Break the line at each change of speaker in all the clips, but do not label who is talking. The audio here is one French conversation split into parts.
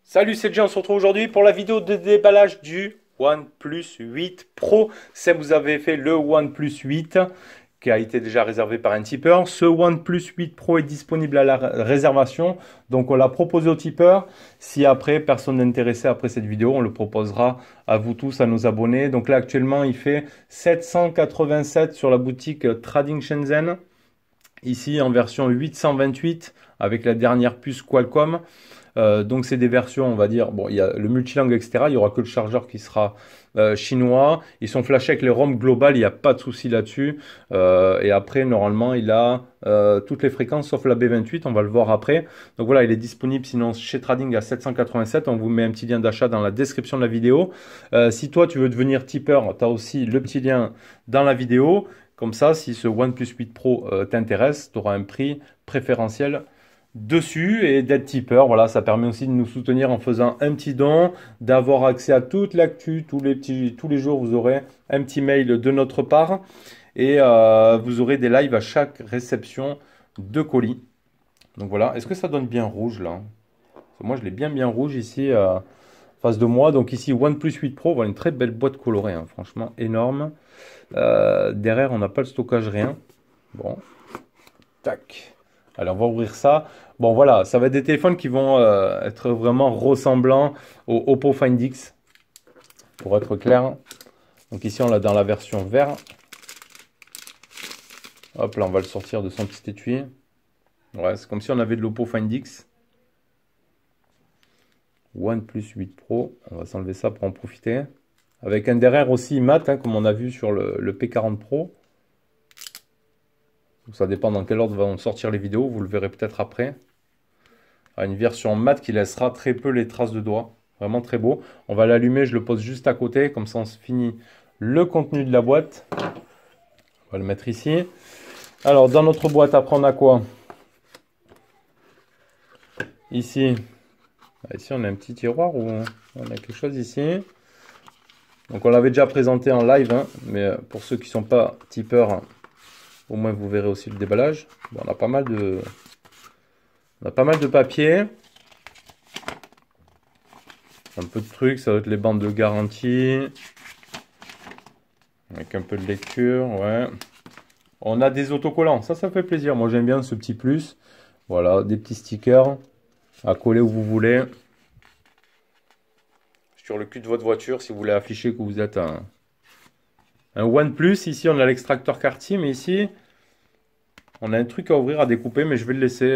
Salut, c'est Jay, on se retrouve aujourd'hui pour la vidéo de déballage du OnePlus 8 Pro. Si vous avez fait le OnePlus 8 qui a été déjà réservé par un tipeur, ce OnePlus 8 Pro est disponible à la réservation. Donc on l'a proposé au tipeur. Si après personne n'est intéressé après cette vidéo, on le proposera à vous tous, à nos abonnés. Donc là actuellement il fait 787 sur la boutique Trading Shenzhen. Ici en version 828 avec la dernière puce Qualcomm. Donc c'est des versions, on va dire, bon, il y a le multilangue, etc. Il n'y aura que le chargeur qui sera chinois. Ils sont flashés avec les ROM globales, il n'y a pas de souci là-dessus. Et après, normalement, il a toutes les fréquences sauf la B28, on va le voir après. Donc voilà, il est disponible sinon chez Trading à 787. On vous met un petit lien d'achat dans la description de la vidéo. Si toi, tu veux devenir tipeur, tu as aussi le petit lien dans la vidéo. Comme ça, si ce OnePlus 8 Pro t'intéresse, tu auras un prix préférentiel dessus et d'être tipeur. Voilà, ça permet aussi de nous soutenir en faisant un petit don, d'avoir accès à toute l'actu. Tous les jours, vous aurez un petit mail de notre part et vous aurez des lives à chaque réception de colis. Donc voilà, est-ce que ça donne bien rouge là? Moi, je l'ai bien rouge ici en face de moi. Donc ici, OnePlus 8 Pro, voilà une très belle boîte colorée, hein, franchement énorme. Derrière, on n'a pas le stockage, rien. Bon, tac. Allez, on va ouvrir ça. Bon, voilà, ça va être des téléphones qui vont être vraiment ressemblants au Oppo Find X, pour être clair. Donc ici, on l'a dans la version vert. Hop, là, on va le sortir de son petit étui. Ouais, c'est comme si on avait de l'Oppo Find X. OnePlus 8 Pro. On va s'enlever ça pour en profiter. Avec un derrière aussi mat, hein, comme on a vu sur le P40 Pro. Ça dépend dans quel ordre vont sortir les vidéos, vous le verrez peut-être après. Une version mat qui laissera très peu les traces de doigts. Vraiment très beau. On va l'allumer, je le pose juste à côté, comme ça on se finit le contenu de la boîte. On va le mettre ici. Alors dans notre boîte, après on a quoi? Ici on a un petit tiroir où on a quelque chose ici. Donc on l'avait déjà présenté en live, hein, mais pour ceux qui ne sont pas tipeurs, au moins vous verrez aussi le déballage. Bon, on a pas mal de papier. Un peu de trucs, ça va être les bandes de garantie. Avec un peu de lecture, ouais. On a des autocollants, ça fait plaisir. Moi j'aime bien ce petit plus. Voilà, des petits stickers à coller où vous voulez. Sur le cul de votre voiture, si vous voulez afficher que vous êtes un OnePlus. Ici on a l'extracteur quartier, mais ici on a un truc à ouvrir, à découper, mais je vais le laisser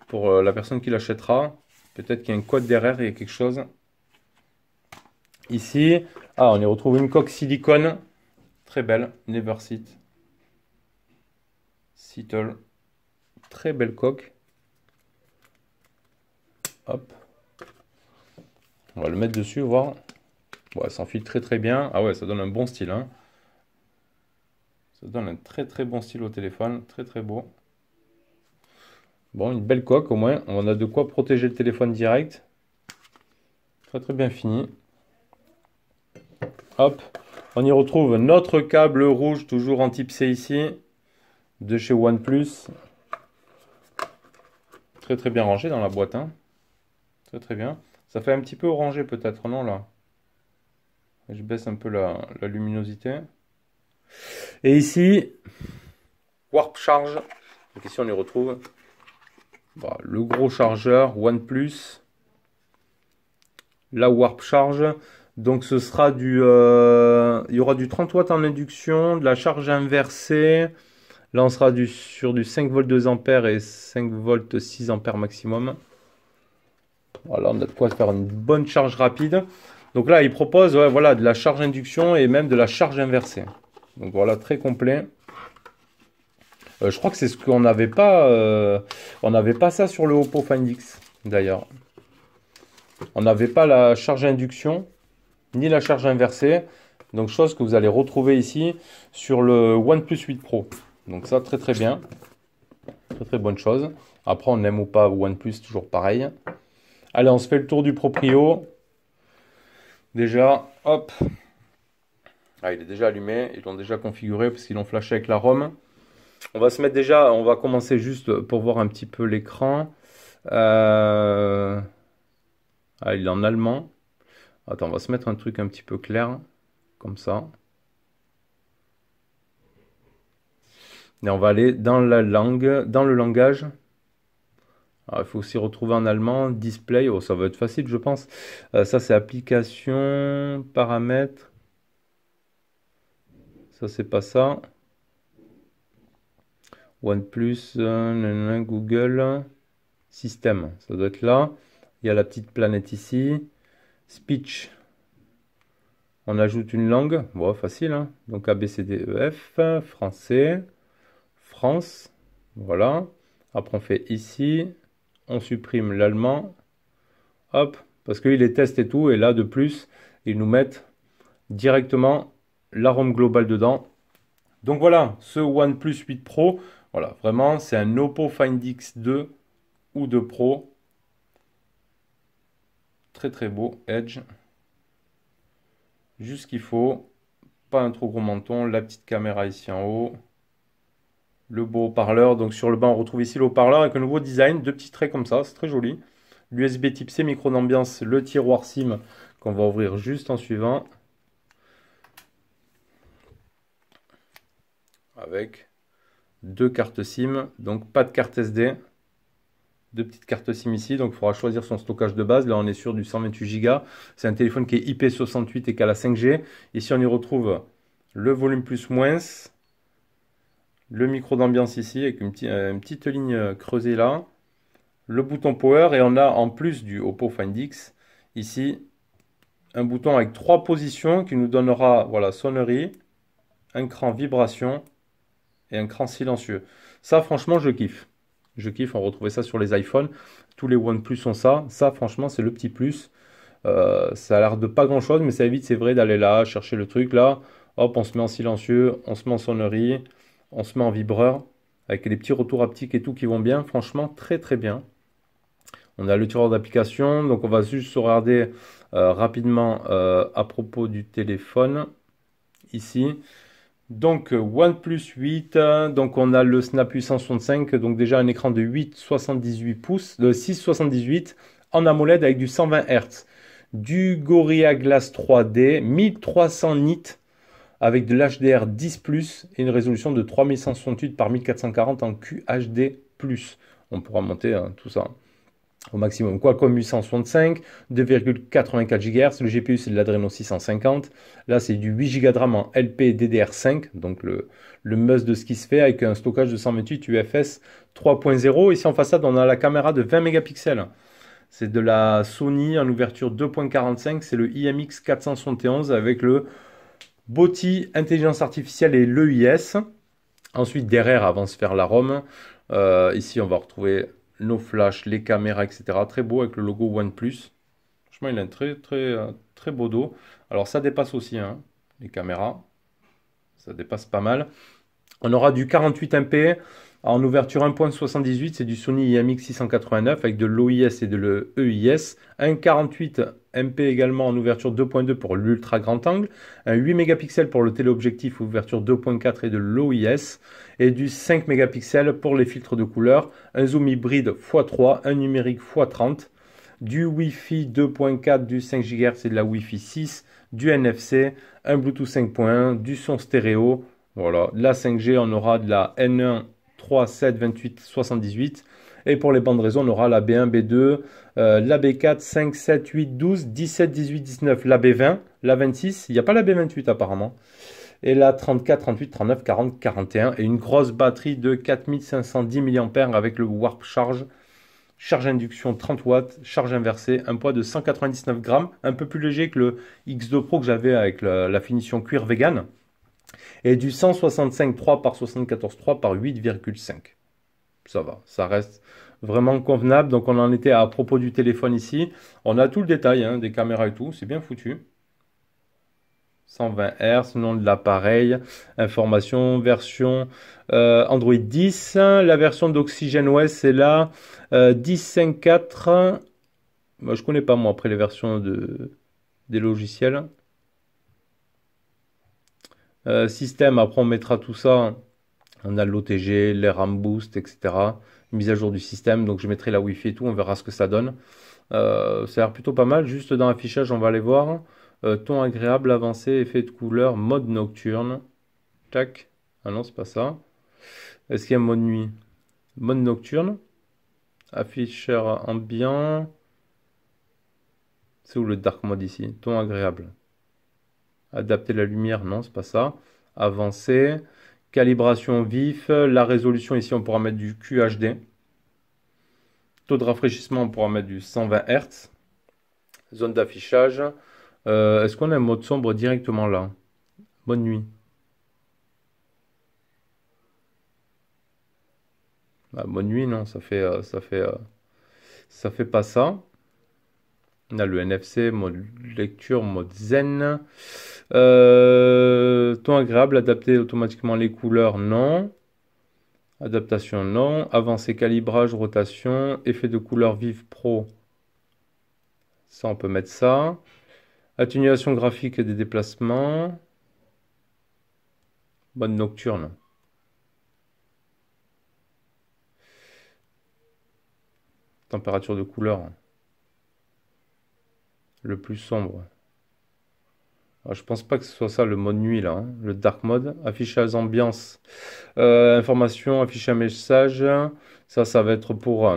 pour la personne qui l'achètera. Peut-être qu'il y a un code derrière, il y a quelque chose. Ici, on y retrouve une coque silicone. Très belle, Neverseat. Seattle. Très belle coque. Hop. On va le mettre dessus, voir. Bon, ça s'enfile très bien. Ah ouais, ça donne un bon style, hein. Ça donne un très bon style au téléphone. Très beau. Bon, une belle coque au moins. On a de quoi protéger le téléphone direct. Très bien fini. Hop. On y retrouve notre câble rouge, toujours en type C ici. De chez OnePlus. Très bien rangé dans la boîte, hein. Très bien. Ça fait un petit peu orangé peut-être, non là? Je baisse un peu la luminosité. Et ici, Warp Charge. Donc ici on y retrouve le gros chargeur OnePlus. La Warp Charge. Donc ce sera il y aura du 30 watts en induction, de la charge inversée. Là on sera sur du 5 volts 2 ampères et 5 volts 6 ampères maximum. Voilà, on a de quoi faire une bonne charge rapide. Donc là, il propose voilà, de la charge induction et même de la charge inversée. Donc voilà, très complet. Je crois que c'est ce qu'on n'avait pas. On n'avait pas ça sur le Oppo Find X, d'ailleurs. On n'avait pas la charge induction, ni la charge inversée. Donc chose que vous allez retrouver ici sur le OnePlus 8 Pro. Donc ça, très bien. Très bonne chose. Après, on aime ou pas OnePlus, toujours pareil. Allez, on se fait le tour du proprio. Déjà, hop, Ah, il est déjà allumé, ils l'ont déjà configuré parce qu'ils l'ont flashé avec la ROM. On va se mettre déjà, on va commencer juste pour voir un petit peu l'écran. Ah, il est en allemand. Attends, on va se mettre un truc un petit peu clair, comme ça. Et on va aller dans la langue, dans le langage. Alors, il faut aussi retrouver en allemand, display, oh, ça va être facile je pense. Ça c'est application, paramètres, ça c'est pas ça. OnePlus, Google, système, ça doit être là. Il y a la petite planète ici. Speech, on ajoute une langue, bon facile, hein. Donc A, B, C, D, E, F, français, France, voilà. Après on fait ici, on supprime l'allemand, hop, parce qu'il est test et tout, et là de plus, ils nous mettent directement l'arôme global dedans. Donc voilà, ce OnePlus 8 Pro, voilà, vraiment, c'est un Oppo Find X2 ou 2 Pro. Très très beau, Edge. Juste ce qu'il faut, pas un trop gros menton, la petite caméra ici en haut. Le beau haut-parleur, donc sur le bas on retrouve ici le haut-parleur avec un nouveau design, deux petits traits comme ça, c'est très joli. L'USB type C, micro d'ambiance, le tiroir SIM qu'on va ouvrir juste en suivant. Avec deux cartes SIM, donc pas de carte SD. Deux petites cartes SIM ici, donc il faudra choisir son stockage de base. Là on est sur du 128 Go. C'est un téléphone qui est IP68 et qui a la 5G. Ici on y retrouve le volume plus moins, le micro d'ambiance ici avec une petite ligne creusée là, le bouton power, et on a en plus du Oppo Find X ici un bouton avec trois positions qui nous donnera, voilà, sonnerie, un cran vibration et un cran silencieux. Ça franchement je kiffe. Je kiffe, on retrouvait ça sur les iPhones. Tous les OnePlus ont ça. Ça franchement c'est le petit plus. Ça a l'air de pas grand chose, mais ça évite, c'est vrai, d'aller là, chercher le truc là. Hop, on se met en silencieux, on se met en sonnerie, on se met en vibreur, avec les petits retours haptiques et tout qui vont bien. Franchement, très très bien. On a le tireur d'application, donc on va juste se regarder rapidement à propos du téléphone ici. Donc OnePlus 8, donc on a le Snap 865, donc déjà un écran de 8,78 pouces, de 6,78 en AMOLED avec du 120 Hz, du Gorilla Glass 3D, 1300 nits avec de l'HDR 10+, et une résolution de 3168 par 1440 en QHD+. On pourra monter tout ça au maximum. Qualcomm 865, 2,84 GHz. Le GPU, c'est de l'Adreno 650. Là, c'est du 8 Go de RAM en LPDDR5, donc le must de ce qui se fait, avec un stockage de 128 UFS 3.0. Ici en façade, on a la caméra de 20 mégapixels. C'est de la Sony en ouverture 2.45. C'est le IMX 471 avec le BOTI, intelligence artificielle et l'EIS. Ensuite, derrière, avant de se faire la ROM, ici, on va retrouver nos flashs, les caméras, etc. Très beau avec le logo OnePlus. Franchement, il a un très beau dos. Alors, ça dépasse aussi, hein, les caméras. Ça dépasse pas mal. On aura du 48 MP en ouverture 1.78. C'est du Sony IMX 689 avec de l'OIS et de l'EIS. Un 48 MP également en ouverture 2.2 pour l'ultra grand angle. Un 8 mégapixels pour le téléobjectif ouverture 2.4 et de l'OIS. Et du 5 mégapixels pour les filtres de couleur. Un zoom hybride x3, un numérique x30. Du Wi-Fi 2.4, du 5 GHz et de la Wi-Fi 6. Du NFC, un Bluetooth 5.1, du son stéréo. Voilà, de la 5G, on aura de la N1, 3, 7, 28, 78. Et pour les bandes réseau, on aura la B1, B2, la B4, 5, 7, 8, 12, 17, 18, 19, la B20, la 26. Il n'y a pas la B28 apparemment. Et la 34, 38, 39, 40, 41. Et une grosse batterie de 4510 mAh avec le Warp Charge. Charge induction 30 watts, charge inversée, un poids de 199 grammes, un peu plus léger que le X2 Pro que j'avais avec la finition cuir vegan. Et du 165.3 par 74.3 par 8,5. Ça va, ça reste vraiment convenable. Donc on en était à propos du téléphone ici. On a tout le détail, hein, des caméras et tout, c'est bien foutu. 120 Hz, nom de l'appareil, information, version Android 10. La version d'Oxygen OS, c'est là, 10.5.4. Moi, je connais pas moi après les versions des logiciels. Système, après on mettra tout ça. On a l'OTG, les RAM boost, etc. Mise à jour du système. Donc je mettrai la Wi-Fi et tout. On verra ce que ça donne. Ça a l'air plutôt pas mal. Juste dans l'affichage, on va aller voir. Ton agréable, avancé, effet de couleur, mode nocturne. Tac. Ah non, c'est pas ça. Est-ce qu'il y a mode nuit? Mode nocturne. Afficheur ambiant. C'est où le dark mode ici? Ton agréable. Adapter la lumière, non, c'est pas ça. Avancer. Calibration vif. La résolution ici, on pourra mettre du QHD. Taux de rafraîchissement, on pourra mettre du 120 Hz. Zone d'affichage. Est-ce qu'on a un mode sombre directement là? Bonne nuit. Ah, bonne nuit, non, ça fait pas ça. On a le NFC, mode lecture, mode zen. Ton agréable, adapter automatiquement les couleurs, non. Adaptation, non. Avancé, calibrage, rotation. Effet de couleur vive pro. Ça, on peut mettre ça. Atténuation graphique et des déplacements. Mode nocturne. Température de couleur. Le plus sombre. Alors, je pense pas que ce soit ça le mode nuit là, hein. Le dark mode. Affichage ambiance. Information, affichage message. Ça va être pour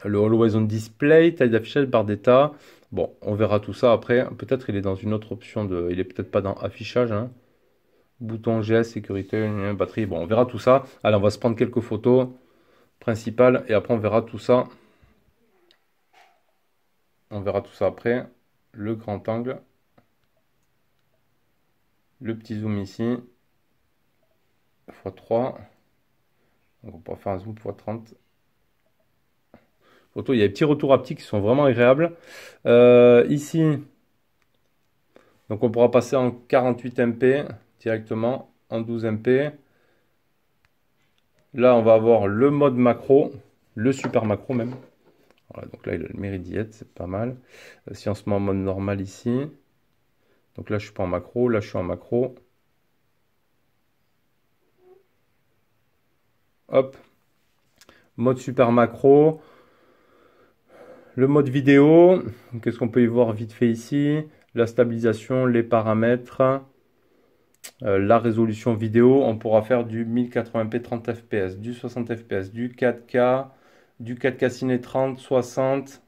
le Always On Display. Taille d'affichage, barre d'état. Bon, on verra tout ça après. Peut-être il est dans une autre option de. Il est peut-être pas dans affichage, hein. Bouton GS, sécurité, batterie. Bon, on verra tout ça. Allez, on va se prendre quelques photos principales et après on verra tout ça. On verra tout ça après. Le grand angle. Le petit zoom ici. x3. Donc on pourra faire un zoom x30. Photo, il y a des petits retours haptiques qui sont vraiment agréables. Ici, donc on pourra passer en 48 MP directement, en 12 MP. Là, on va avoir le mode macro, le super macro même. Voilà, donc là, il a le mérite d'y être, c'est pas mal. Si on se met en mode normal ici, donc là, je suis pas en macro, là, je suis en macro. Hop, mode super macro. Le mode vidéo, qu'est-ce qu'on peut y voir vite fait ici? La stabilisation, les paramètres, la résolution vidéo. On pourra faire du 1080p 30 fps, du 60 fps, du 4K, du 4K Ciné 30, 60.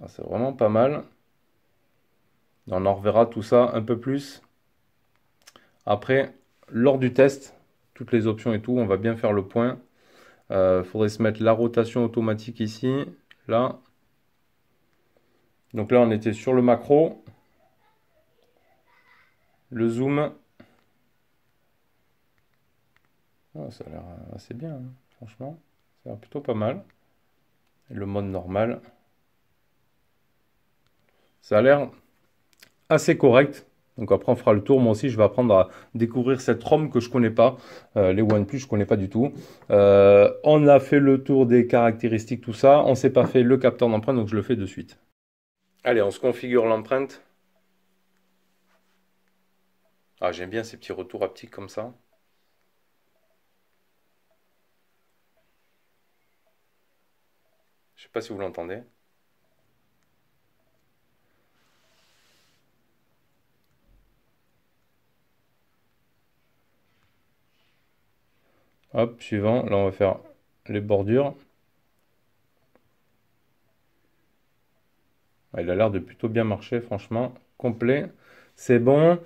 Ah, c'est vraiment pas mal. On en reverra tout ça un peu plus. Après, lors du test, toutes les options et tout, on va bien faire le point. Faudrait se mettre la rotation automatique ici, là. Donc là, on était sur le macro. Le zoom. Ah, ça a l'air assez bien, hein, franchement. Ça a l'air plutôt pas mal. Et le mode normal. Ça a l'air assez correct. Donc après, on fera le tour. Moi aussi, je vais apprendre à découvrir cette ROM que je connais pas. Les OnePlus, je connais pas du tout. On a fait le tour des caractéristiques, tout ça. On s'est pas fait le capteur d'empreinte, donc je le fais de suite. Allez, on se configure l'empreinte. Ah, j'aime bien ces petits retours haptiques comme ça. Je sais pas si vous l'entendez. Hop, suivant. Là, on va faire les bordures. Il a l'air de plutôt bien marcher, franchement. Complet. C'est bon.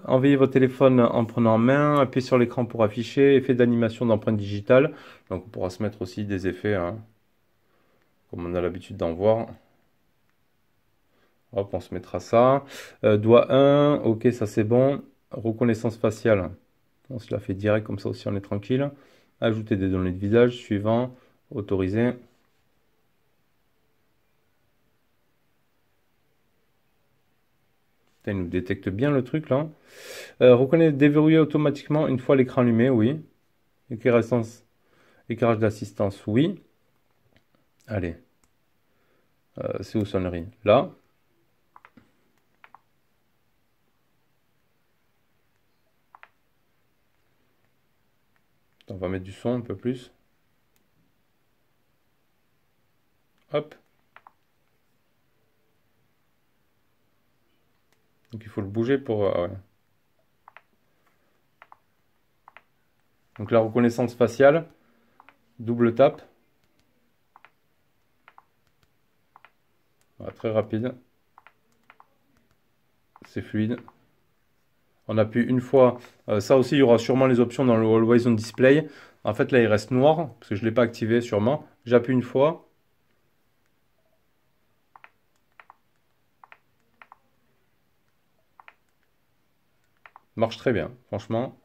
Envoyez votre téléphone en prenant en main. Appuyez sur l'écran pour afficher. Effet d'animation d'empreinte digitale. Donc, on pourra se mettre aussi des effets, hein, comme on a l'habitude d'en voir. Hop, on se mettra ça. Doigt 1. Ok, ça c'est bon. Reconnaissance faciale. On se la fait direct, comme ça aussi on est tranquille. Ajouter des données de visage. Suivant. Autoriser. Il nous détecte bien le truc là. Reconnaît déverrouiller automatiquement une fois l'écran allumé, oui. Éclairage d'assistance, oui. Allez. C'est où sonnerie? Là. On va mettre du son un peu plus. Hop. Donc il faut le bouger pour... ouais. Donc la reconnaissance faciale, double tape. Voilà, très rapide. C'est fluide. On appuie une fois. Ça aussi, il y aura sûrement les options dans le Always On Display. En fait, là, il reste noir, parce que je ne l'ai pas activé sûrement. J'appuie une fois. Marche très bien, franchement.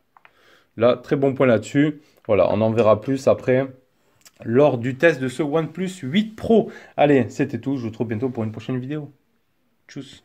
Là, très bon point là-dessus. Voilà, on en verra plus après lors du test de ce OnePlus 8 Pro. Allez, c'était tout. Je vous retrouve bientôt pour une prochaine vidéo. Tchuss.